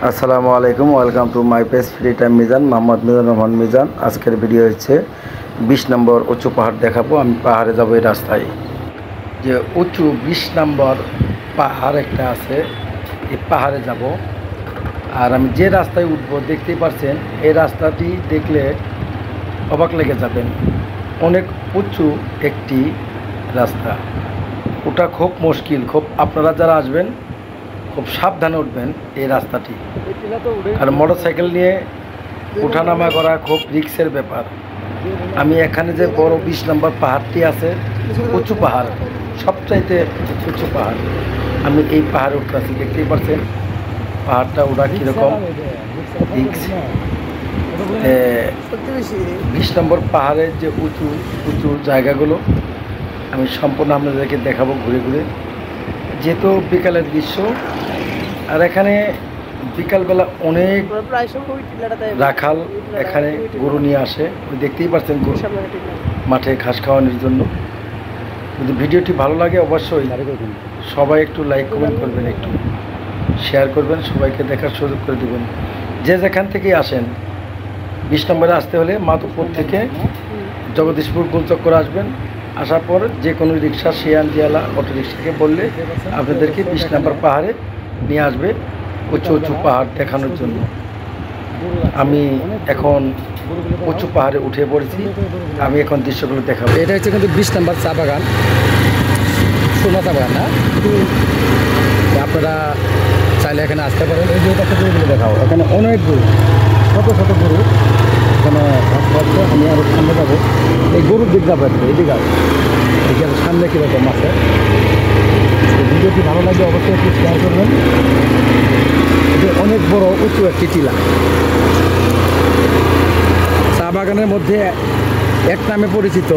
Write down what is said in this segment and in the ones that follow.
আসসালামু আলাইকুম, welcome to my page free time Mizan. Mohammad Mizanur Rahman Mizan. আজকের ভিডিও হচ্ছে 20 নম্বর উঁচু পাহাড় দেখাবো। আমি পাহাড়ে যাব এই রাস্তায়, যে উঁচু 20 নম্বর পাহাড় একটা আছে, এই পাহাড়ে যাব। আর আমি যে রাস্তায় উঠবো দেখতেই পারছেন, এই রাস্তাটি দেখলে অবাক লেগে যাবেন। অনেক উঁচু একটি রাস্তা, ওটা খুব মুশকিল। আপনারা যারা আসবেন খুব সাবধানে উঠবেন এই রাস্তাটি। আর মোটর সাইকেল নিয়ে ওঠানামা করা খুব রিস্কের ব্যাপার। আমি এখানে যে বড় 20 নম্বর পাহাড়টি আছে, উঁচু পাহাড়, সবচাইতে উঁচু পাহাড়, আমি এই পাহাড়ে উঠতেছি। দেখতেই পাচ্ছেন পাহাড়টা ওঠা কীরকম রিস্ক। 20 নম্বর পাহাড়ের যে উঁচু উঁচু জায়গাগুলো আমি সম্পূর্ণ আপনাদেরকে দেখাবো ঘুরে ঘুরে। যেহেতু বিকালের দৃশ্য, আর এখানে বিকালবেলা অনেক রাখাল এখানে গরু নিয়ে আসে। ওই দেখতেই পাচ্ছেন গরু মাঠে ঘাস খাওয়ানোর জন্য। যদি ভিডিওটি ভালো লাগে অবশ্যই সবাই একটু লাইক কমেন্ট করবেন, একটু শেয়ার করবেন, সবাইকে দেখার সুযোগ করে দেবেন। যে যেখান থেকেই আসেন, 20 নম্বরে আসতে হলে মাধবপুর থেকে জগদীশপুর গোলচক্কর আসবেন। আসার পর যে কোনো রিক্সা, সিএনজিওয়ালা অটো রিক্সাকে বললে আপনাদেরকে 20 নম্বর পাহাড়ে নিয়ে আসবে, উঁচু উঁচু পাহাড় দেখানোর জন্য। আমি এখন উঁচু পাহাড়ে উঠে পড়েছি, আমি এখন দৃশ্যগুলো দেখাবো। এটা হচ্ছে কিন্তু 20 নম্বর চা বাগান, সোনা চা বাগান না? আপনারা চাইলে এখানে আসতে পারেন। এই যে একটা গরুগুলো দেখাও, এখানে অনেক গরু, শত শত গরু এখানে ঘাস খাচ্ছে। আমি আরও সামনে যাবো, এই গরুর দিক যাবো একটু, এদিকে এখানে সামনে কীরকম আছে। ভিডিওটি ভালো লাগে অবশ্যই একটু শেয়ার করবেন। এটা অনেক বড় উঁচু একটি টিলা। চা বাগানের মধ্যে এক নামে পরিচিত,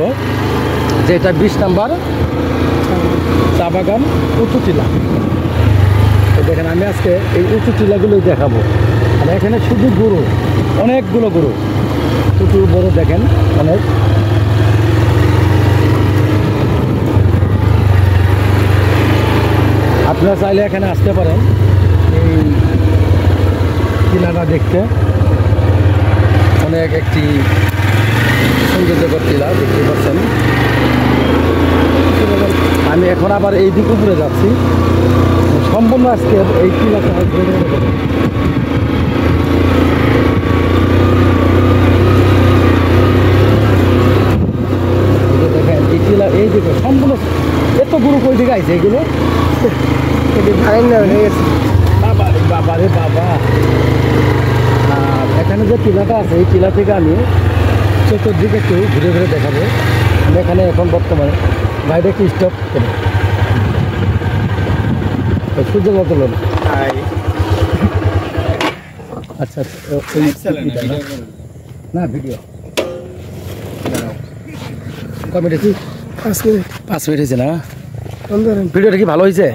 যে এটা 20 নম্বর চা বাগান উঁচু টিলা। তো দেখেন, আমি আজকে এই উঁচু টিলাগুলোই দেখাবো। আর এখানে শুধু গরু, অনেকগুলো গরু, উঁচু বড় দেখেন অনেক। আপনারা চাইলে এখানে আসতে পারেন এই টিলাটা দেখতে। অনেক একটি সৌন্দর্যকর টিলা দেখতে পাচ্ছেন। আমি এখন আবার এই দিক উপরে যাচ্ছি, সম্পূর্ণ আজকে এই টিলাটা দেখেন। এই টিলা এই দিকে সম্পূর্ণ, এত গরু কই দিকে আইছে এগুলো, বাবা রে বাবা রে বাবা। আর এখানে যে টিলাটা আছে, এই টিলা থেকে আমি চতুর্দিকে একটু ঘুরে ঘুরে দেখাবো। আমি এখানে এখন বর্তমানে বাইরে একটু স্টপ করি, সূর্য বদলন। আচ্ছা না, ভিডিও কমেডি 5 মিনিট হয়েছে না? ভিডিওটা কি ভালো হয়েছে?